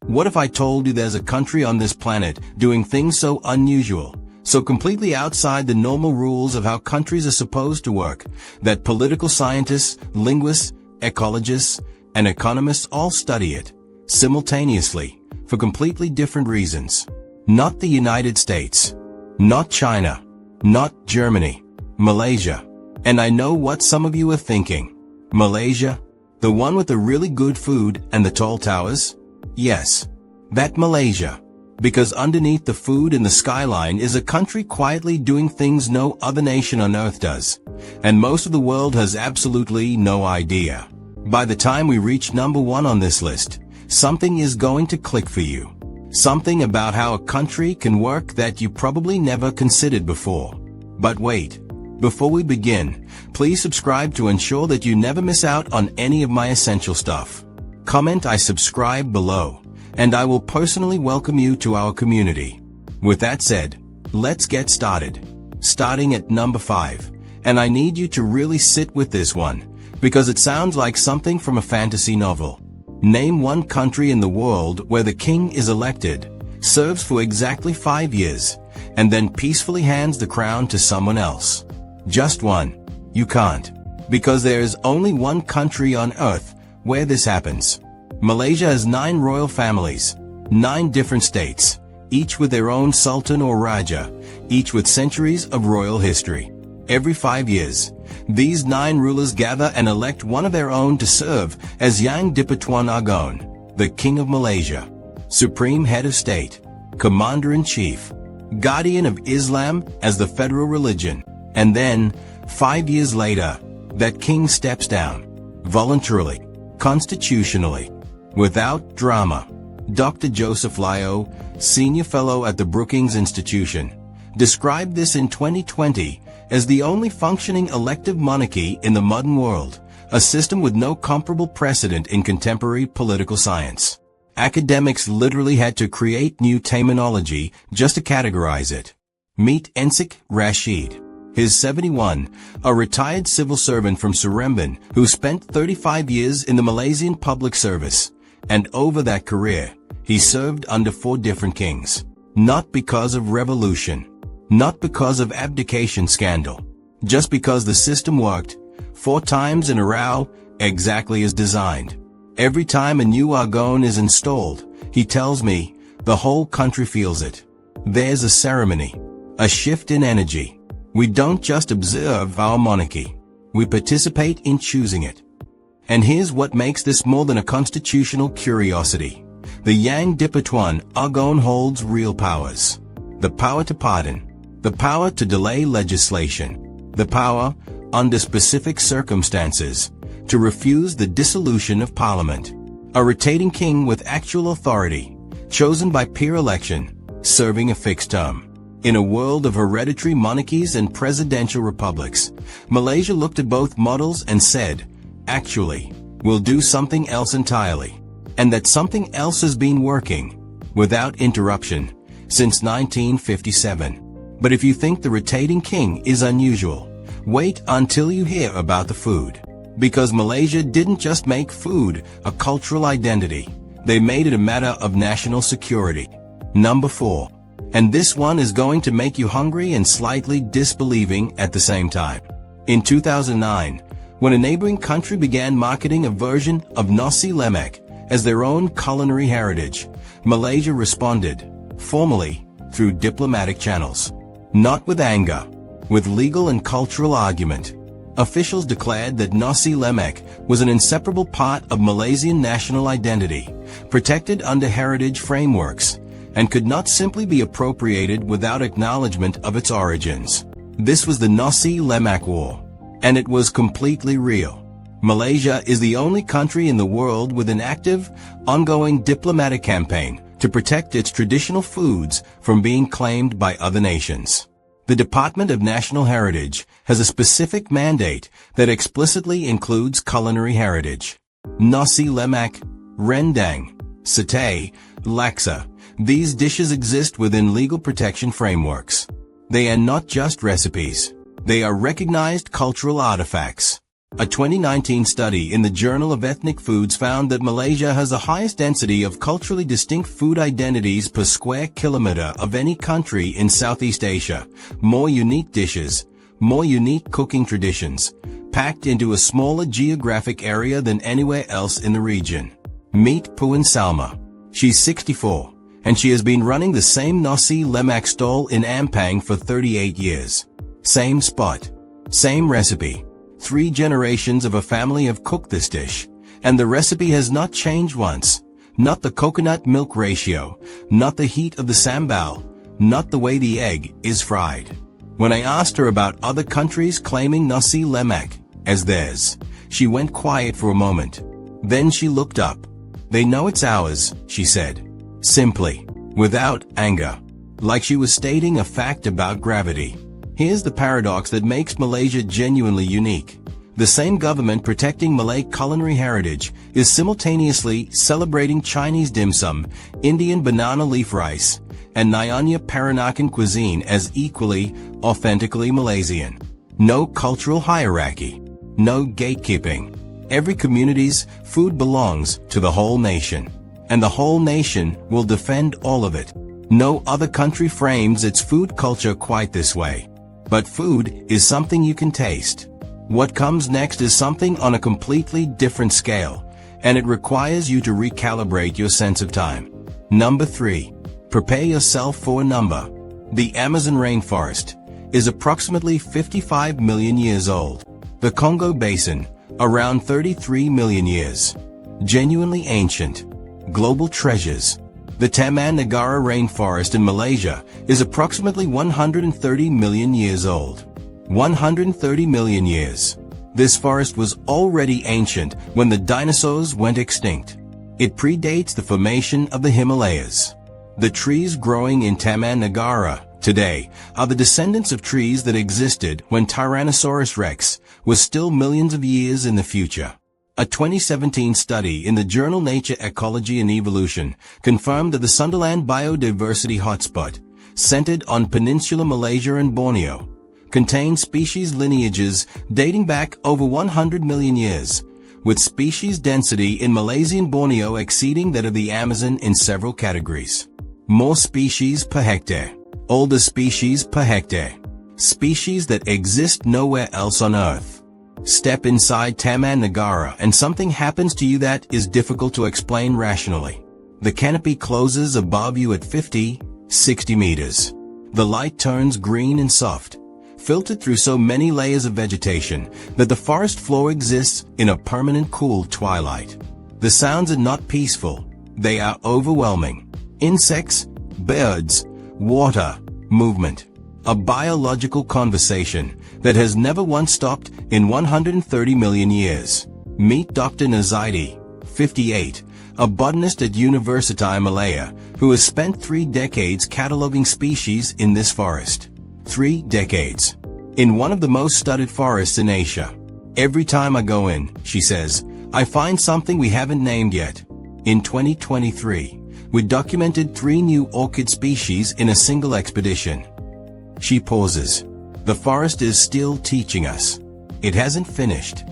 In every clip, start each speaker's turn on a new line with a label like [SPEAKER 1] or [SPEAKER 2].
[SPEAKER 1] What if I told you there's a country on this planet doing things so unusual, so completely outside the normal rules of how countries are supposed to work, that political scientists, linguists, ecologists, and economists all study it, simultaneously, for completely different reasons? Not the United States, not China, not Germany, Malaysia. And I know what some of you are thinking. Malaysia? The one with the really good food and the tall towers? Yes, that Malaysia. Because underneath the food and the skyline is a country quietly doing things no other nation on earth does. And most of the world has absolutely no idea. By the time we reach number 1 on this list, something is going to click for you. Something about how a country can work that you probably never considered before. But wait, before we begin, please subscribe to ensure that you never miss out on any of my essential stuff. Comment I subscribe below, and I will personally welcome you to our community. With that said, let's get started. Starting at number 5, and I need you to really sit with this one, because it sounds like something from a fantasy novel. Name one country in the world where the king is elected, serves for exactly 5 years, and then peacefully hands the crown to someone else. Just one. You can't. Because there is only one country on earth where this happens. Malaysia has 9 royal families, 9 different states, each with their own sultan or raja, each with centuries of royal history. Every 5 years, these 9 rulers gather and elect one of their own to serve as Yang di-Pertuan Agong, the King of Malaysia, Supreme Head of State, Commander-in-Chief, Guardian of Islam as the federal religion. And then, 5 years later, that king steps down, voluntarily, constitutionally, without drama. Dr. Joseph Lyo, senior fellow at the Brookings Institution, described this in 2020 as the only functioning elective monarchy in the modern world, a system with no comparable precedent in contemporary political science. Academics literally had to create new terminology just to categorize it. Meet Ensik Rashid. He's 71, a retired civil servant from Seremban who spent 35 years in the Malaysian public service. And over that career, he served under 4 different kings. Not because of revolution. Not because of abdication scandal. Just because the system worked 4 times in a row, exactly as designed. Every time a new Agong is installed, he tells me, the whole country feels it. There's a ceremony. A shift in energy. We don't just observe our monarchy. We participate in choosing it. And here's what makes this more than a constitutional curiosity. The Yang di-Pertuan Agong holds real powers. The power to pardon. The power to delay legislation. The power, under specific circumstances, to refuse the dissolution of parliament. A rotating king with actual authority, chosen by peer election, serving a fixed term. In a world of hereditary monarchies and presidential republics, Malaysia looked at both models and said, actually, we'll do something else entirely. And that something else has been working, without interruption, since 1957. But if you think the rotating king is unusual, wait until you hear about the food. Because Malaysia didn't just make food a cultural identity, they made it a matter of national security. Number 4. And this one is going to make you hungry and slightly disbelieving at the same time. In 2009, when a neighboring country began marketing a version of Nasi Lemak as their own culinary heritage, Malaysia responded, formally, through diplomatic channels. Not with anger, with legal and cultural argument. Officials declared that Nasi Lemak was an inseparable part of Malaysian national identity, protected under heritage frameworks, and could not simply be appropriated without acknowledgement of its origins. This was the Nasi Lemak War, and it was completely real. Malaysia is the only country in the world with an active, ongoing diplomatic campaign to protect its traditional foods from being claimed by other nations. The Department of National Heritage has a specific mandate that explicitly includes culinary heritage. Nasi Lemak, rendang, satay, laksa. These dishes exist within legal protection frameworks. They are not just recipes. They are recognized cultural artifacts. A 2019 study in the Journal of Ethnic Foods found that Malaysia has the highest density of culturally distinct food identities per square kilometer of any country in Southeast Asia, more unique dishes, more unique cooking traditions, packed into a smaller geographic area than anywhere else in the region. Meet Puan Salma. She's 64, and she has been running the same Nasi Lemak stall in Ampang for 38 years. Same spot, same recipe. 3 generations of a family have cooked this dish, and the recipe has not changed once. Not the coconut milk ratio, not the heat of the sambal, not the way the egg is fried. When I asked her about other countries claiming Nasi Lemak as theirs, she went quiet for a moment. Then she looked up. They know it's ours, she said. Simply, without anger. Like she was stating a fact about gravity. Here's the paradox that makes Malaysia genuinely unique. The same government protecting Malay culinary heritage is simultaneously celebrating Chinese dim sum, Indian banana leaf rice, and Nyanya Peranakan cuisine as equally, authentically Malaysian. No cultural hierarchy. No gatekeeping. Every community's food belongs to the whole nation. And the whole nation will defend all of it. No other country frames its food culture quite this way. But food is something you can taste. What comes next is something on a completely different scale, and it requires you to recalibrate your sense of time. Number 3. Prepare yourself for a number. The Amazon rainforest is approximately 55 million years old. The Congo Basin, around 33 million years. Genuinely ancient. Global treasures. The Taman Negara rainforest in Malaysia is approximately 130 million years old. 130 million years. This forest was already ancient when the dinosaurs went extinct. It predates the formation of the Himalayas. The trees growing in Taman Negara today are the descendants of trees that existed when Tyrannosaurus rex was still millions of years in the future. A 2017 study in the journal Nature Ecology and Evolution confirmed that the Sunderland biodiversity hotspot, centered on Peninsular Malaysia and Borneo, contains species lineages dating back over 100 million years, with species density in Malaysian Borneo exceeding that of the Amazon in several categories. More species per hectare. Older species per hectare. Species that exist nowhere else on Earth. Step inside Taman Negara and something happens to you that is difficult to explain rationally. The canopy closes above you at 50, 60 meters. The light turns green and soft, filtered through so many layers of vegetation that the forest floor exists in a permanent cool twilight. The sounds are not peaceful, they are overwhelming. Insects, birds, water, movement. A biological conversation that has never once stopped in 130 million years. Meet Dr. Nazaidi, 58, a botanist at Universitas Malaya, who has spent 3 decades cataloging species in this forest. 3 decades. In one of the most studied forests in Asia. Every time I go in, she says, I find something we haven't named yet. In 2023, we documented 3 new orchid species in a single expedition. She pauses. The forest is still teaching us. It hasn't finished.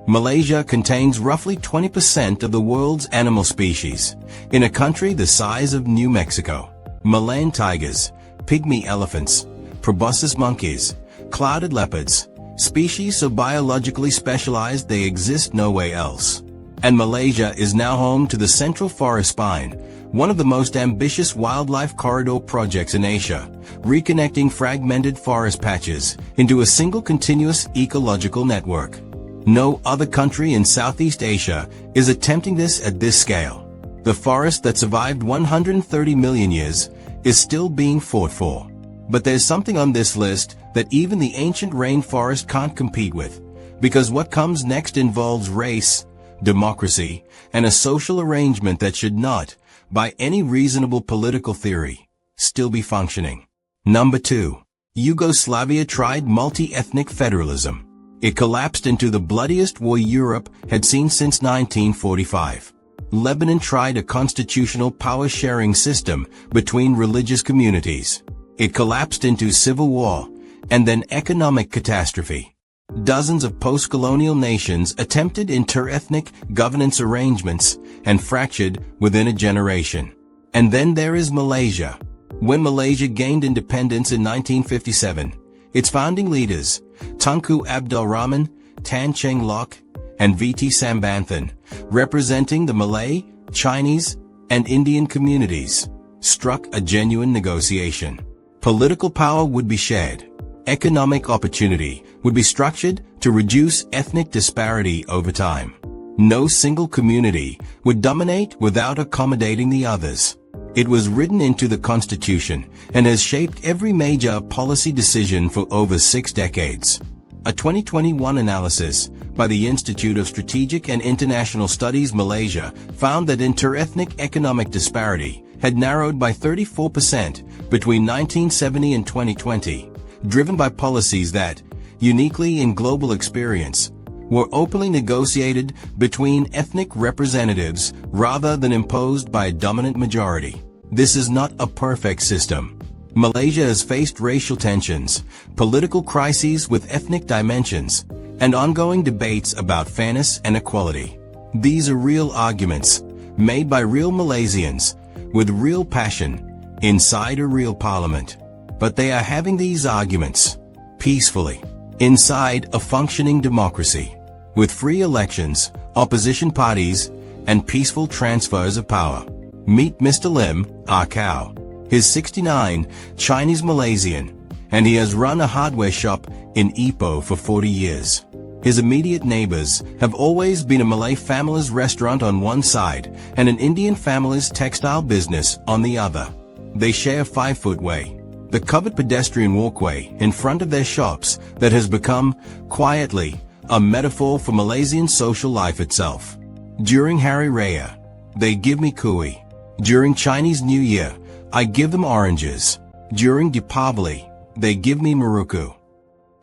[SPEAKER 1] Malaysia contains roughly 20% of the world's animal species, in a country the size of New Mexico. Malayan tigers, pygmy elephants, proboscis monkeys, clouded leopards, species so biologically specialized they exist nowhere else. And Malaysia is now home to the Central Forest Spine, one of the most ambitious wildlife corridor projects in Asia, reconnecting fragmented forest patches into a single continuous ecological network. No other country in Southeast Asia is attempting this at this scale. The forest that survived 130 million years is still being fought for. But there's something on this list that even the ancient rainforest can't compete with, because what comes next involves race, democracy, and a social arrangement that should not, by any reasonable political theory, still be functioning. Number 2. Yugoslavia tried multi-ethnic federalism. It collapsed into the bloodiest war Europe had seen since 1945. Lebanon tried a constitutional power-sharing system between religious communities. It collapsed into civil war, and then economic catastrophe. Dozens of post-colonial nations attempted inter-ethnic governance arrangements and fractured within a generation. And then there is Malaysia. When Malaysia gained independence in 1957, its founding leaders, Tunku Abdul Rahman, Tan Cheng Lock, and V.T. Sambanthan, representing the Malay, Chinese, and Indian communities, struck a genuine negotiation. Political power would be shared. Economic opportunity would be structured to reduce ethnic disparity over time. No single community would dominate without accommodating the others. It was written into the Constitution and has shaped every major policy decision for over 6 decades. A 2021 analysis by the Institute of Strategic and International Studies Malaysia found that inter-ethnic economic disparity had narrowed by 34% between 1970 and 2020, driven by policies that, uniquely in global experience, were openly negotiated between ethnic representatives rather than imposed by a dominant majority. This is not a perfect system. Malaysia has faced racial tensions, political crises with ethnic dimensions, and ongoing debates about fairness and equality. These are real arguments, made by real Malaysians, with real passion, inside a real parliament. But they are having these arguments peacefully, inside a functioning democracy, with free elections, opposition parties, and peaceful transfers of power. Meet Mr. Lim Ah Kow. He's 69, Chinese Malaysian, and he has run a hardware shop in Ipoh for 40 years. His immediate neighbors have always been a Malay family's restaurant on one side and an Indian family's textile business on the other. They share a 5-foot-way, the covered pedestrian walkway in front of their shops that has become, quietly, a metaphor for Malaysian social life itself. During Hari Raya, they give me kuih. During Chinese New Year, I give them oranges. During Deepavali, they give me maruku.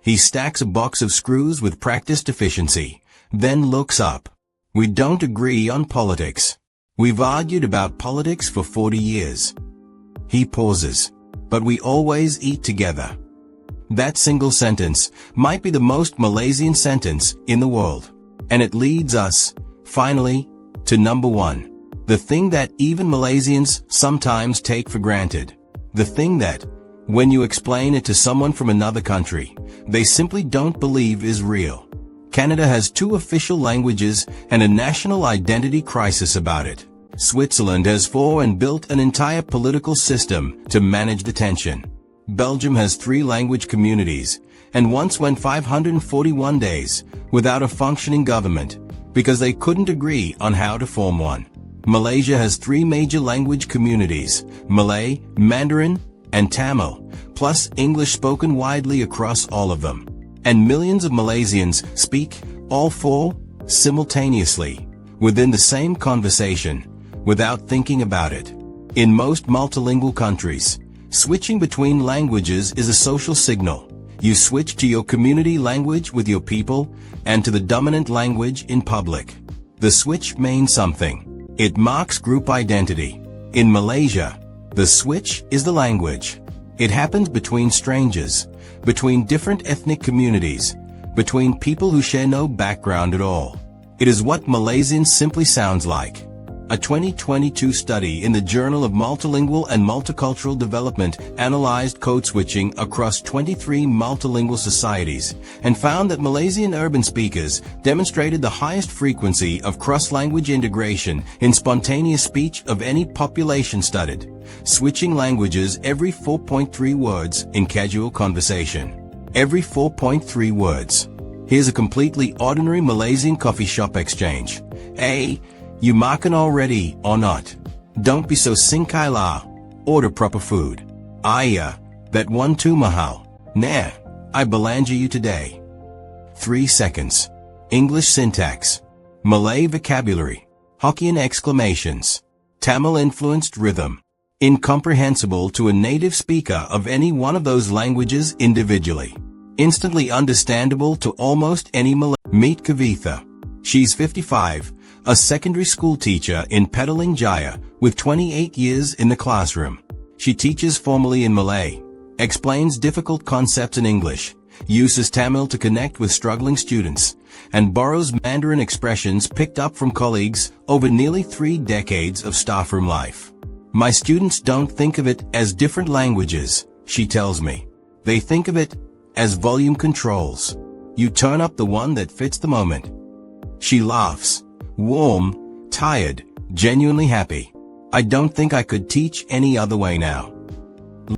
[SPEAKER 1] He stacks a box of screws with practiced efficiency, then looks up. We don't agree on politics. We've argued about politics for 40 years. He pauses. But we always eat together. That single sentence might be the most Malaysian sentence in the world. And it leads us, finally, to number 1. The thing that even Malaysians sometimes take for granted. The thing that, when you explain it to someone from another country, they simply don't believe is real. Canada has 2 official languages and a national identity crisis about it. Switzerland has 4 and built an entire political system to manage the tension. Belgium has 3 language communities and once went 541 days without a functioning government because they couldn't agree on how to form one. Malaysia has 3 major language communities, Malay, Mandarin, and Tamil, plus English spoken widely across all of them. And millions of Malaysians speak all 4 simultaneously within the same conversation without thinking about it. In most multilingual countries, switching between languages is a social signal. You switch to your community language with your people and to the dominant language in public. The switch means something. It marks group identity. In Malaysia, the switch is the language. It happens between strangers, between different ethnic communities, between people who share no background at all. It is what Malaysian simply sounds like. A 2022 study in the Journal of Multilingual and Multicultural Development analyzed code switching across 23 multilingual societies and found that Malaysian urban speakers demonstrated the highest frequency of cross-language integration in spontaneous speech of any population studied, switching languages every 4.3 words in casual conversation. Every 4.3 words. Here's a completely ordinary Malaysian coffee shop exchange. A. You makan already or not? Don't be so singkai lah. Order proper food. Ayah, that one too mahal. Nah, I belanja you today. 3 seconds. English syntax. Malay vocabulary. Hokkien exclamations. Tamil-influenced rhythm. Incomprehensible to a native speaker of any one of those languages individually. Instantly understandable to almost any Malay. Meet Kavitha. She's 55. A secondary school teacher in Petaling Jaya with 28 years in the classroom. She teaches formally in Malay, explains difficult concepts in English, uses Tamil to connect with struggling students, and borrows Mandarin expressions picked up from colleagues over nearly 3 decades of staffroom life. My students don't think of it as different languages, she tells me. They think of it as volume controls. You turn up the one that fits the moment. She laughs. Warm, tired, genuinely happy. I don't think I could teach any other way now.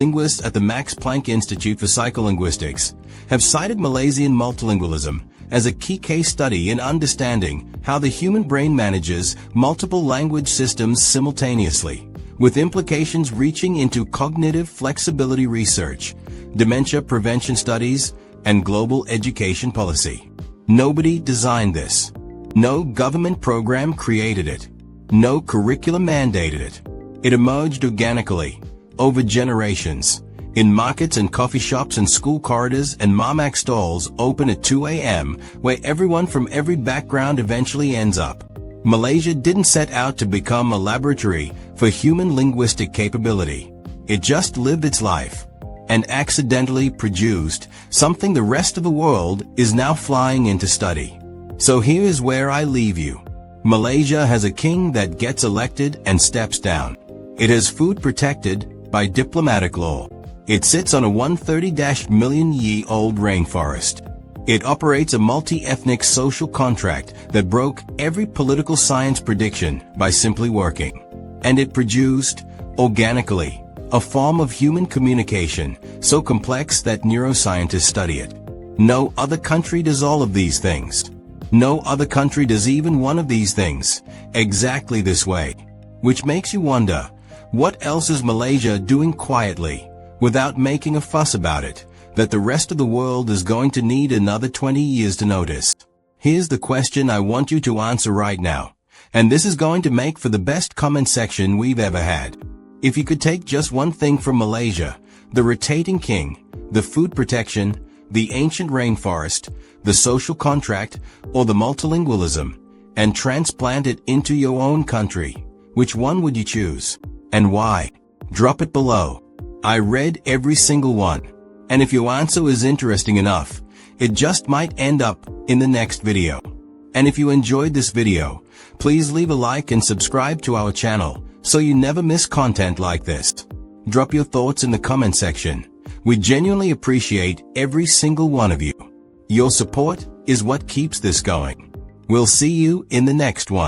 [SPEAKER 1] Linguists at the Max Planck Institute for Psycholinguistics have cited Malaysian multilingualism as a key case study in understanding how the human brain manages multiple language systems simultaneously, with implications reaching into cognitive flexibility research, dementia prevention studies, and global education policy. Nobody designed this. No government program created it. No curriculum mandated it. It emerged organically, over generations, in markets and coffee shops and school corridors and mamak stalls open at 2 a.m., where everyone from every background eventually ends up. Malaysia didn't set out to become a laboratory for human linguistic capability. It just lived its life, and accidentally produced something the rest of the world is now flying in to study. So here is where I leave you. Malaysia has a king that gets elected and steps down. It has food protected by diplomatic law. It sits on a 130-million-year-old rainforest. It operates a multi-ethnic social contract that broke every political science prediction by simply working. And it produced, organically, a form of human communication so complex that neuroscientists study it. No other country does all of these things. No other country does even one of these things exactly this way. Which makes you wonder, what else is Malaysia doing quietly, without making a fuss about it, that the rest of the world is going to need another 20 years to notice? Here's the question I want you to answer right now, and this is going to make for the best comment section we've ever had. If you could take just one thing from Malaysia, the rotating king, the food protection, the ancient rainforest, the social contract, or the multilingualism, and transplant it into your own country, which one would you choose? And why? Drop it below. I read every single one. And if your answer is interesting enough, it just might end up in the next video. And if you enjoyed this video, please leave a like and subscribe to our channel so you never miss content like this. Drop your thoughts in the comment section. We genuinely appreciate every single one of you. Your support is what keeps this going. We'll see you in the next one.